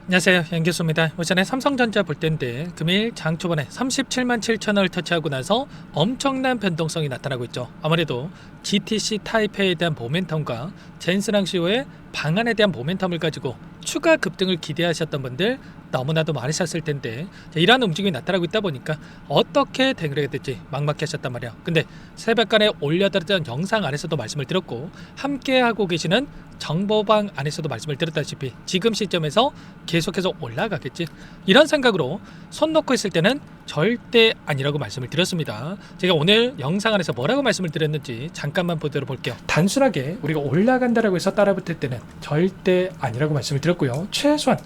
안녕하세요, 연교수입니다. 오전에 삼성전자 볼 텐데 금일 장 초반에 37만 7천원을 터치하고 나서 엄청난 변동성이 나타나고 있죠. 아무래도 GTC 타이페이에 대한 모멘텀과 젠스랑시오의 방안에 대한 모멘텀을 가지고 추가 급등을 기대하셨던 분들 너무나도 많으셨을 텐데, 이러한 움직임이 나타나고 있다 보니까 어떻게 대응을 해야 될지 막막하셨단 말이야. 근데 새벽간에 올려드렸던 영상 안에서도 말씀을 드렸고, 함께 하고 계시는 정보방 안에서도 말씀을 드렸다시피 지금 시점에서 계속해서 올라가겠지, 이런 생각으로 손 놓고 있을 때는 절대 아니라고 말씀을 드렸습니다. 제가 오늘 영상 안에서 뭐라고 말씀을 드렸는지 잠깐만 보도록 볼게요. 단순하게 우리가 올라간다라고 해서 따라붙을 때는 절대 아니라고 말씀을 드렸고요. 최소한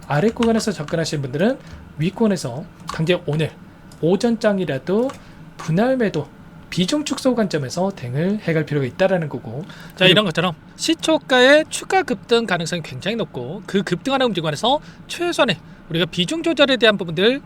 아래 구간에서 접근하시는 분들은 윗구간에서 당장 오늘 오전장이라도 분할 매도 비중 축소 관점에서 대응을 해갈 필요가 있다라는 거고, 자, 이런 것처럼 시초가의 추가 급등 가능성이 굉장히 높고, 그 급등하는 움직임 안에서 최소한의 우리가 비중 조절에 대한 부분들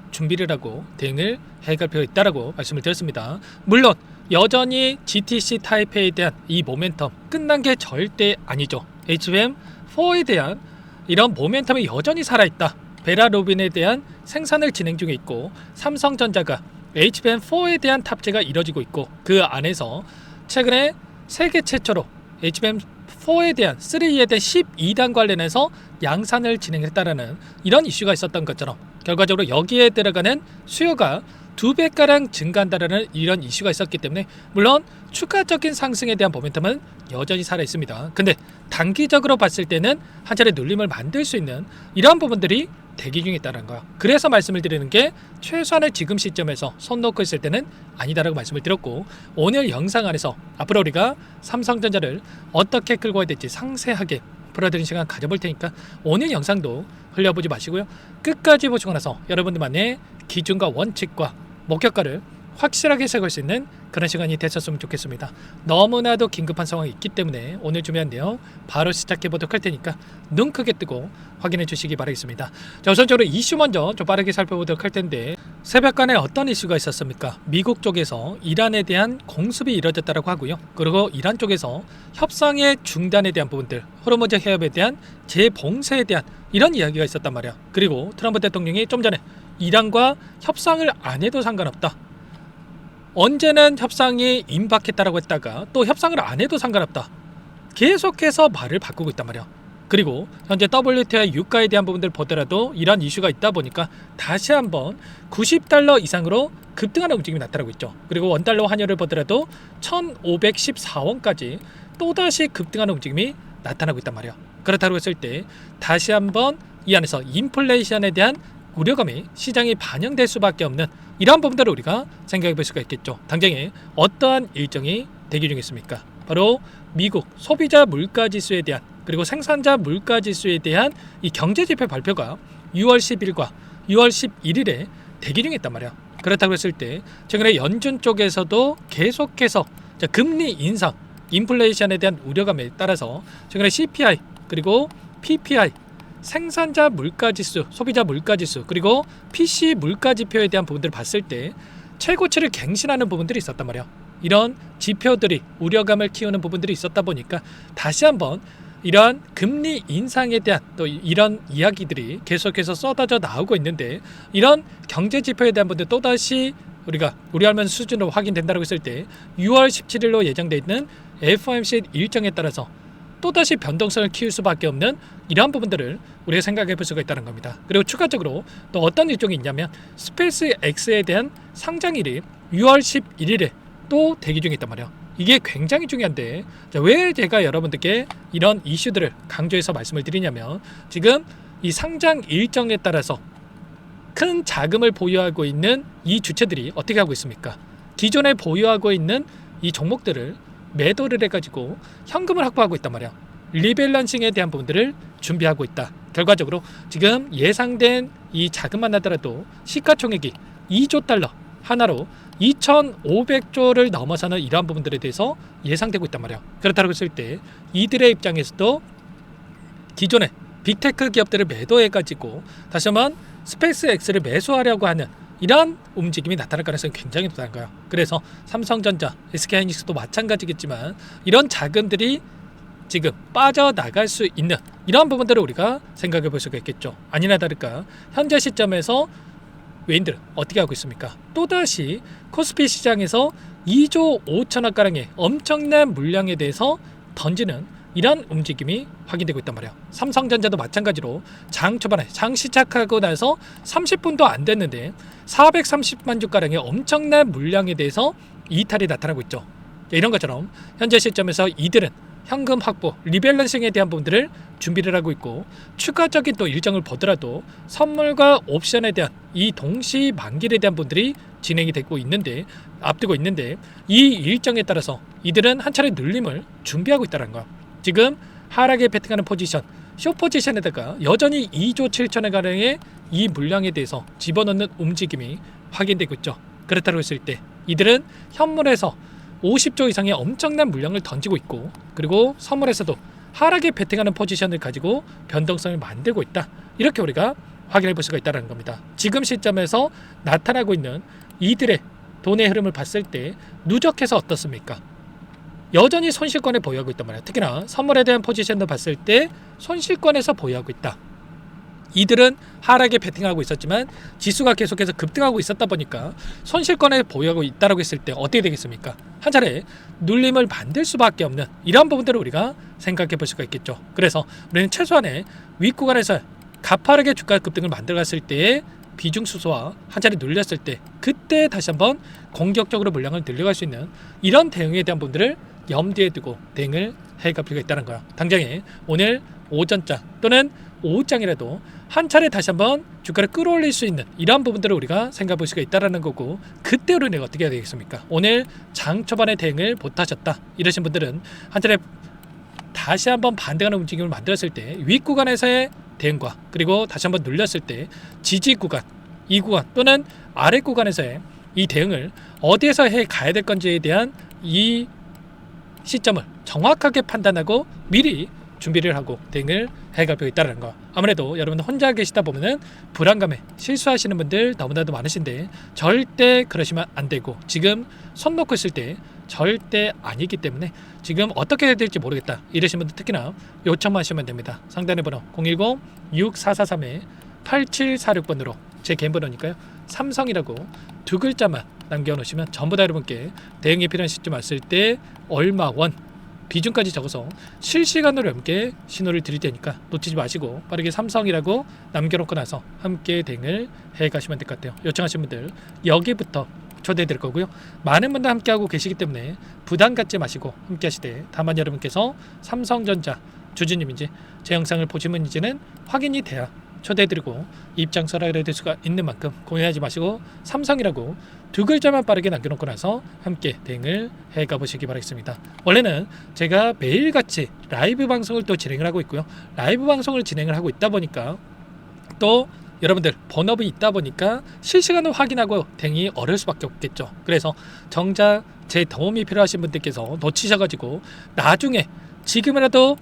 준비를 하고 대응을 해갈 필요가 있다라고 말씀을 드렸습니다. 물론 여전히 GTC 타이페이에 대한 이 모멘텀 끝난 게 절대 아니죠. HBM4에 대한 이런 모멘텀이 여전히 살아있다. 베라로빈에 대한 생산을 진행 중에 있고, 삼성전자가 HBM4에 대한 탑재가 이뤄지고 있고, 그 안에서 최근에 세계 최초로 HBM4에 대한 3에 대한 12단 관련해서 양산을 진행했다라는 이런 이슈가 있었던 것처럼, 결과적으로 여기에 들어가는 수요가 2배가량 증가한다라는 이런 이슈가 있었기 때문에, 물론 추가적인 상승에 대한 모멘텀은 여전히 살아있습니다. 근데 단기적으로 봤을 때는 한 차례 눌림을 만들 수 있는 이러한 부분들이 대기 중에 있다는 거야. 그래서 말씀을 드리는 게 최소한의 지금 시점에서 손 놓고 있을 때는 아니다라고 말씀을 드렸고, 오늘 영상 안에서 앞으로 우리가 삼성전자를 어떻게 끌고 가야 될지 상세하게 풀어드리는 시간 가져볼 테니까 오늘 영상도 흘려보지 마시고요. 끝까지 보시고 나서 여러분들만의 기준과 원칙과 목표가를 확실하게 세울 수 있는 그런 시간이 됐었으면 좋겠습니다. 너무나도 긴급한 상황이 있기 때문에 오늘 준비한 내용 바로 시작해 보도록 할 테니까 눈 크게 뜨고 확인해 주시기 바라겠습니다. 자, 우선적으로 이슈 먼저 좀 빠르게 살펴보도록 할 텐데, 새벽간에 어떤 이슈가 있었습니까? 미국 쪽에서 이란에 대한 공습이 이뤄졌다고 하고요. 그리고 이란 쪽에서 협상의 중단에 대한 부분들, 호르무즈 해협에 대한 재봉쇄에 대한 이런 이야기가 있었단 말이야. 그리고 트럼프 대통령이 좀 전에 이란과 협상을 안 해도 상관없다, 언제는 협상이 임박했다라고 했다가 또 협상을 안 해도 상관없다, 계속해서 말을 바꾸고 있단 말이야. 그리고 현재 WTI 유가에 대한 부분들 보더라도 이런 이슈가 있다 보니까 다시 한번 90달러 이상으로 급등하는 움직임이 나타나고 있죠. 그리고 원달러 환율을 보더라도 1514원까지 또다시 급등하는 움직임이 나타나고 있단 말이야. 그렇다고 했을 때 다시 한번 이 안에서 인플레이션에 대한 우려감이 시장에 반영될 수밖에 없는 이러한 부분들을 우리가 생각해 볼 수가 있겠죠. 당장에 어떠한 일정이 대기 중에 있습니까? 바로 미국 소비자 물가지수에 대한, 그리고 생산자 물가지수에 대한 이 경제지표 발표가 6월 10일과 6월 11일에 대기 중에 있단 말이야. 그렇다고 했을 때 최근에 연준 쪽에서도 계속해서 금리 인상, 인플레이션에 대한 우려감에 따라서 최근에 CPI 그리고 PPI, 생산자 물가지수, 소비자 물가지수, 그리고 PC 물가지표에 대한 부분들을 봤을 때 최고치를 갱신하는 부분들이 있었단 말이야. 이런 지표들이 우려감을 키우는 부분들이 있었다 보니까 다시 한번 이러한 금리 인상에 대한 또 이런 이야기들이 계속해서 쏟아져 나오고 있는데, 이런 경제 지표에 대한 부분들 또다시 우리가 우려하는 수준으로 확인된다고 했을 때 6월 17일로 예정되어 있는 FOMC 일정에 따라서 또다시 변동성을 키울 수밖에 없는 이러한 부분들을 우리가 생각해 볼 수가 있다는 겁니다. 그리고 추가적으로 또 어떤 일정이 있냐면, 스페이스 X에 대한 상장일이 6월 11일에 또 대기 중에 있단 말이야. 이게 굉장히 중요한데, 왜 제가 여러분들께 이런 이슈들을 강조해서 말씀을 드리냐면, 지금 이 상장 일정에 따라서 큰 자금을 보유하고 있는 이 주체들이 어떻게 하고 있습니까? 기존에 보유하고 있는 이 종목들을 매도를 해가지고 현금을 확보하고 있단 말이야. 리밸런싱에 대한 부분들을 준비하고 있다. 결과적으로 지금 예상된 이 자금만 나더라도 시가총액이 2조 달러 하나로 2,500조를 넘어서는 이러한 부분들에 대해서 예상되고 있단 말이야. 그렇다고 했을 때 이들의 입장에서도 기존의 빅테크 기업들을 매도해가지고 다시 한번 스페이스 X를 매수하려고 하는 이러한 움직임이 나타날 가능성이 굉장히 높다는 거예요. 그래서 삼성전자, SK하이닉스도 마찬가지겠지만 이런 자금들이 지금 빠져나갈 수 있는 이러한 부분들을 우리가 생각해 볼 수가 있겠죠. 아니나 다를까 현재 시점에서 외인들은 어떻게 하고 있습니까? 또다시 코스피 시장에서 2조 5천억가량의 엄청난 물량에 대해서 던지는 이런 움직임이 확인되고 있단 말이야. 삼성전자도 마찬가지로 장 초반에 장 시작하고 나서 30분도 안 됐는데 430만 주가량의 엄청난 물량에 대해서 이탈이 나타나고 있죠. 이런 것처럼 현재 시점에서 이들은 현금 확보, 리밸런싱에 대한 부분들을 준비를 하고 있고 추가적인 또 일정을 보더라도 선물과 옵션에 대한 이 동시 만기에 대한 부분들이 진행이 되고 있는데 앞두고 있는데 이 일정에 따라서 이들은 한 차례 눌림을 준비하고 있다는 거야. 지금 하락에 베팅하는 포지션, 쇼 포지션에다가 여전히 2조 7천억 가량의 이 물량에 대해서 집어넣는 움직임이 확인되고 있죠. 그렇다고 했을 때 이들은 현물에서 50조 이상의 엄청난 물량을 던지고 있고 그리고 선물에서도 하락에 베팅하는 포지션을 가지고 변동성을 만들고 있다. 이렇게 우리가 확인해 볼 수가 있다는 겁니다. 지금 시점에서 나타나고 있는 이들의 돈의 흐름을 봤을 때 누적해서 어떻습니까? 여전히 손실권에 보유하고 있단 말이야. 특히나 선물에 대한 포지션도 봤을 때 손실권에서 보유하고 있다. 이들은 하락에 베팅하고 있었지만 지수가 계속해서 급등하고 있었다 보니까 손실권에 보유하고 있다고 했을 때 어떻게 되겠습니까? 한 차례 눌림을 만들 수밖에 없는 이런 부분들을 우리가 생각해 볼 수가 있겠죠. 그래서 우리는 최소한의 윗구간에서 가파르게 주가 급등을 만들어갔을 때의 비중 수소와 한 차례 눌렸을 때 그때 다시 한번 공격적으로 물량을 늘려갈 수 있는 이런 대응에 대한 부분들을 염두에 두고 대응을 해갈 필요가 있다는 거야. 당장에 오늘 오전장 또는 오후장이라도 한 차례 다시 한번 주가를 끌어올릴 수 있는 이러한 부분들을 우리가 생각해 볼 수가 있다는 거고 그때 우리는 어떻게 해야 되겠습니까? 오늘 장 초반에 대응을 못하셨다 이러신 분들은 한 차례 다시 한번 반등하는 움직임을 만들었을 때 윗구간에서의 대응과 그리고 다시 한번 눌렸을 때 지지 구간, 이 구간 또는 아래 구간에서의 이 대응을 어디에서 해 가야 될 건지에 대한 이 시점을 정확하게 판단하고 미리 준비를 하고 대응을 해갈 필요가 있다는 거. 아무래도 여러분 혼자 계시다 보면은 불안감에 실수하시는 분들 너무나도 많으신데 절대 그러시면 안 되고 지금 손 놓고 있을 때 절대 아니기 때문에 지금 어떻게 해야 될지 모르겠다 이러신 분들 특히나 요청만 하시면 됩니다. 상단의 번호 010-6443-8746번으로 제 개인 번호니까요. 삼성이라고 두 글자만 남겨놓으시면 전부 다 여러분께 대응이 필요한 시점 왔을 때 얼마 원 비중까지 적어서 실시간으로 함께 신호를 드릴 테니까 놓치지 마시고 빠르게 삼성이라고 남겨놓고 나서 함께 대응을 해가시면 될 것 같아요. 요청하신 분들 여기부터 초대해 드릴 거고요. 많은 분들 함께하고 계시기 때문에 부담 갖지 마시고 함께 하시되 다만 여러분께서 삼성전자 주주님인지 제 영상을 보신 분인지는 확인이 돼야 초대해드리고 입장서를 해드릴 수가 있는 만큼 고민하지 마시고 삼성이라고 두 글자만 빠르게 남겨놓고 나서 함께 대응을 해가 보시기 바라겠습니다. 원래는 제가 매일같이 라이브 방송을 또 진행을 하고 있고요. 라이브 방송을 진행을 하고 있다 보니까 또 여러분들 본업이 있다 보니까 실시간으로 확인하고 대응이 어려울 수밖에 없겠죠. 그래서 정작 제 도움이 필요하신 분들께서 놓치셔가지고 나중에 지금이라도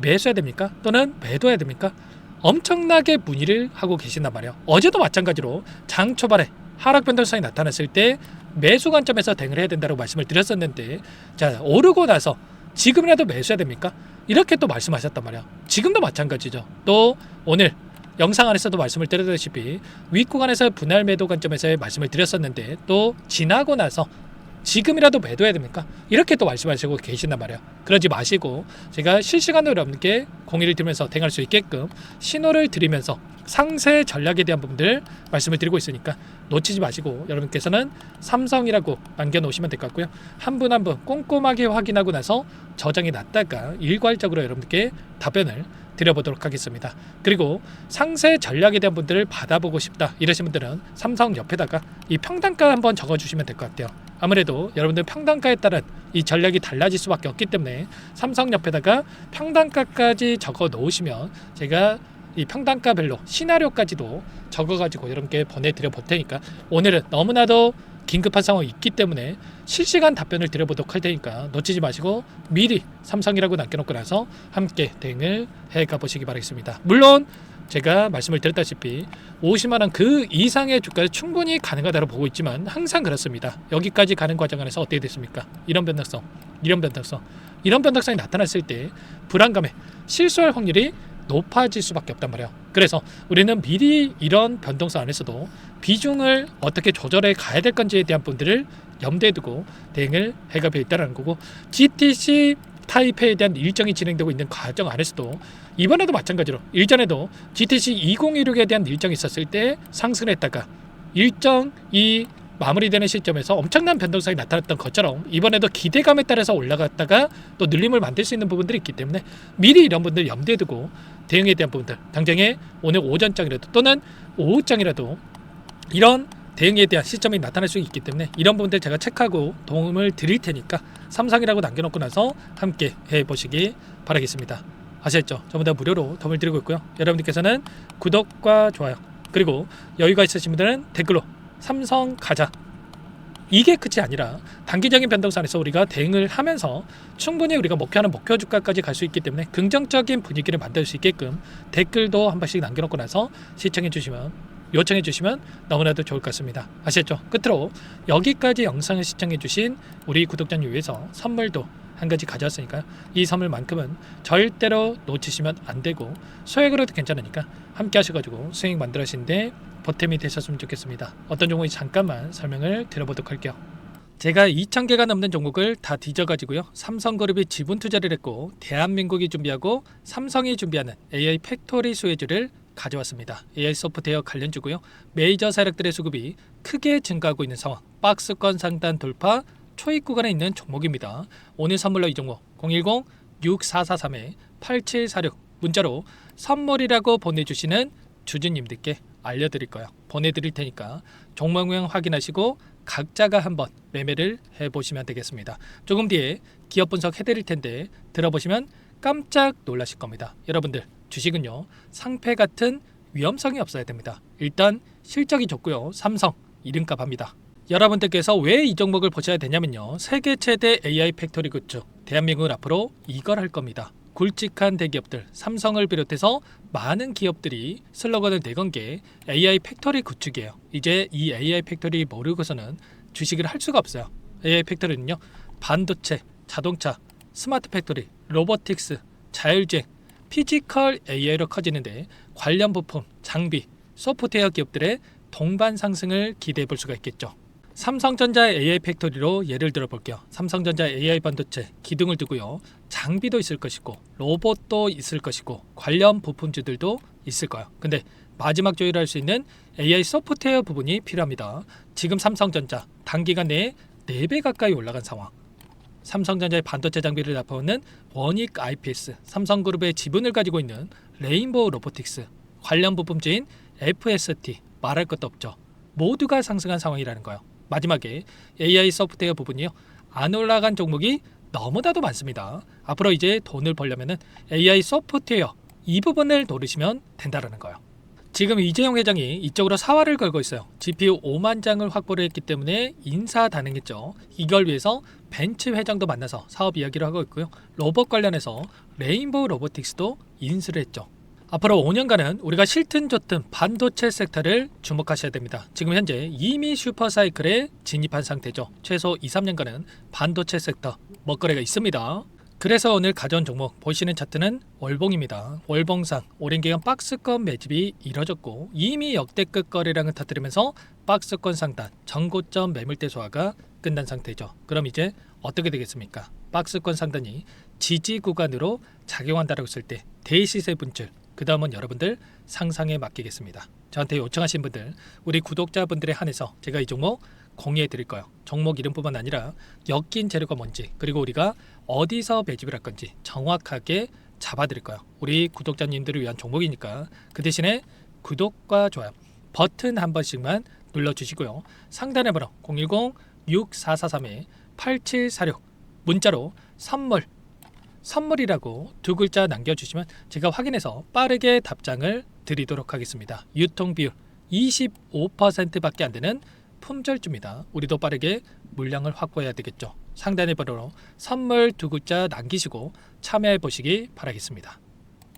매수해야 됩니까? 또는 매도해야 됩니까? 엄청나게 문의를 하고 계신단 말이에요. 어제도 마찬가지로 장 초반에 하락 변동성이 나타났을 때 매수 관점에서 대응을 해야 된다고 말씀을 드렸었는데 자 오르고 나서 지금이라도 매수해야 됩니까? 이렇게 또 말씀하셨단 말이에요. 지금도 마찬가지죠. 또 오늘 영상 안에서도 말씀을 드렸다시피 윗구간에서 분할 매도 관점에서의 말씀을 드렸었는데 또 지나고 나서 지금이라도 매도해야 됩니까? 이렇게 또 말씀하시고 계신단 말이에요. 그러지 마시고 제가 실시간으로 여러분께 공유를 드리면서 대응할 수 있게끔 신호를 드리면서 상세 전략에 대한 부분들 말씀을 드리고 있으니까 놓치지 마시고 여러분께서는 삼성이라고 남겨놓으시면 될 것 같고요. 한 분 한 분 꼼꼼하게 확인하고 나서 저장이 났다가 일괄적으로 여러분께 답변을 드려보도록 하겠습니다. 그리고 상세 전략에 대한 분들을 받아보고 싶다 이러신 분들은 삼성 옆에다가 이 평단가 한번 적어주시면 될 것 같아요. 아무래도 여러분들 평단가에 따른 이 전략이 달라질 수밖에 없기 때문에 삼성 옆에다가 평단가까지 적어 놓으시면 제가 이 평단가별로 시나리오까지도 적어가지고 여러분께 보내드려 볼 테니까 오늘은 너무나도 긴급한 상황이 있기 때문에 실시간 답변을 드려보도록 할 테니까 놓치지 마시고 미리 삼성이라고 남겨놓고 나서 함께 대응을 해가 보시기 바라겠습니다. 물론 제가 말씀을 드렸다시피 50만원 그 이상의 주가를 충분히 가능하다고 보고 있지만 항상 그렇습니다. 여기까지 가는 과정 안에서 어떻게 됐습니까? 이런 변동성 이런 변동성이 나타났을 때 불안감에 실수할 확률이 높아질 수밖에 없단 말이에요. 그래서 우리는 미리 이런 변동성 안에서도 비중을 어떻게 조절해 가야 될 건지에 대한 부분들을 염두에 두고 대응을 해가 되어 있다는 거고, GTC 타이페이에 대한 일정이 진행되고 있는 과정 안에서도 이번에도 마찬가지로 일전에도 GTC 2016에 대한 일정이 있었을 때 상승을 했다가 일정이 마무리되는 시점에서 엄청난 변동성이 나타났던 것처럼 이번에도 기대감에 따라서 올라갔다가 또 눌림을 만들 수 있는 부분들이 있기 때문에 미리 이런 분들 염두에 두고 대응에 대한 부분들, 당장에 오늘 오전장이라도 또는 오후장이라도 이런 대응에 대한 시점이 나타날 수 있기 때문에 이런 부분들 제가 체크하고 도움을 드릴 테니까 삼성이라고 남겨놓고 나서 함께 해보시기 바라겠습니다. 아시겠죠? 전부 다 무료로 도움을 드리고 있고요. 여러분들께서는 구독과 좋아요, 그리고 여유가 있으신 분들은 댓글로 삼성 가자, 이게 끝이 아니라 단기적인 변동선에서 우리가 대응을 하면서 충분히 우리가 목표하는 목표 주가까지 갈 수 있기 때문에 긍정적인 분위기를 만들 수 있게끔 댓글도 한 번씩 남겨놓고 나서 시청해 주시면, 요청해 주시면 너무나도 좋을 것 같습니다. 아시겠죠? 끝으로 여기까지 영상을 시청해 주신 우리 구독자님 위해서 선물도 한 가지 가져왔으니까요. 이 선물만큼은 절대로 놓치시면 안 되고 소액으로도 괜찮으니까 함께 하셔가지고 수익 만들어시는데 보탬이 되셨으면 좋겠습니다. 어떤 종목인지 잠깐만 설명을 드려보도록 할게요. 제가 2,000개가 넘는 종목을 다 뒤져가지고요, 삼성그룹이 지분 투자를 했고 대한민국이 준비하고 삼성이 준비하는 AI 팩토리 수혜주를 가져왔습니다. AI 소프트웨어 관련주고요. 메이저 세력들의 수급이 크게 증가하고 있는 상황, 박스권 상단 돌파 초입 구간에 있는 종목입니다. 오늘 선물로 이 종목 010-6443-8746 문자로 선물이라고 보내주시는 주주님들께 알려드릴 거예요. 보내드릴 테니까 종목명 확인하시고 각자가 한번 매매를 해보시면 되겠습니다. 조금 뒤에 기업 분석 해드릴 텐데 들어보시면 깜짝 놀라실 겁니다. 여러분들, 주식은요 상패 같은 위험성이 없어야 됩니다. 일단 실적이 좋고요, 삼성 이름값 합니다. 여러분들께서 왜 이 종목을 보셔야 되냐면요, 세계 최대 AI 팩토리 구축, 대한민국은 앞으로 이걸 할 겁니다. 굵직한 대기업들, 삼성을 비롯해서 많은 기업들이 슬로건을 내건 게 AI 팩토리 구축이에요. 이제 이 AI 팩토리 모르고서는 주식을 할 수가 없어요. AI 팩토리는요, 반도체, 자동차, 스마트 팩토리, 로보틱스, 자율주행, 피지컬 AI로 커지는데 관련 부품, 장비, 소프트웨어 기업들의 동반 상승을 기대해 볼 수가 있겠죠. 삼성전자 AI 팩토리로 예를 들어 볼게요. 삼성전자 AI 반도체 기둥을 두고요, 장비도 있을 것이고 로봇도 있을 것이고 관련 부품주들도 있을 거예요. 근데 마지막 조율할 수 있는 AI 소프트웨어 부분이 필요합니다. 지금 삼성전자 단기간 내에 4배 가까이 올라간 상황, 삼성전자의 반도체 장비를 납품하는 원익 IPS, 삼성그룹의 지분을 가지고 있는 레인보우 로보틱스, 관련 부품주인 FST 말할 것도 없죠. 모두가 상승한 상황이라는 거예요. 마지막에 AI 소프트웨어 부분이요, 안 올라간 종목이 너무나도 많습니다. 앞으로 이제 돈을 벌려면 AI 소프트웨어 이 부분을 노리시면 된다는 거예요. 지금 이재용 회장이 이쪽으로 사활을 걸고 있어요. GPU 5만 장을 확보를 했기 때문에 인사단행했죠. 이걸 위해서 벤츠 회장도 만나서 사업 이야기를 하고 있고요. 로봇 관련해서 레인보우 로보틱스도 인수를 했죠. 앞으로 5년간은 우리가 싫든 좋든 반도체 섹터를 주목하셔야 됩니다. 지금 현재 이미 슈퍼사이클에 진입한 상태죠. 최소 2-3년간은 반도체 섹터 먹거리가 있습니다. 그래서 오늘 가져온 종목 보시는 차트는 월봉입니다. 월봉상 오랜 기간 박스권 매집이 이뤄졌고 이미 역대급 거래량을 터뜨리면서 박스권 상단 전고점 매물대 소화가 끝난 상태죠. 그럼 이제 어떻게 되겠습니까? 박스권 상단이 지지 구간으로 작용한다고 했을 때 대시세 분출, 그 다음은 여러분들 상상에 맡기겠습니다. 저한테 요청하신 분들, 우리 구독자분들에 한해서 제가 이 종목 공유해 드릴 거예요. 종목 이름뿐만 아니라 엮인 재료가 뭔지, 그리고 우리가 어디서 매집을 할 건지 정확하게 잡아 드릴 거예요. 우리 구독자님들을 위한 종목이니까 그 대신에 구독과 좋아요 버튼 한 번씩만 눌러주시고요. 상단의 번호 010-6443-8746 문자로 선물이라고 2글자 남겨주시면 제가 확인해서 빠르게 답장을 드리도록 하겠습니다. 유통비율 25%밖에 안 되는 품절주입니다. 우리도 빠르게 물량을 확보해야 되겠죠. 상단의 번호로 선물 2글자 남기시고 참여해 보시기 바라겠습니다.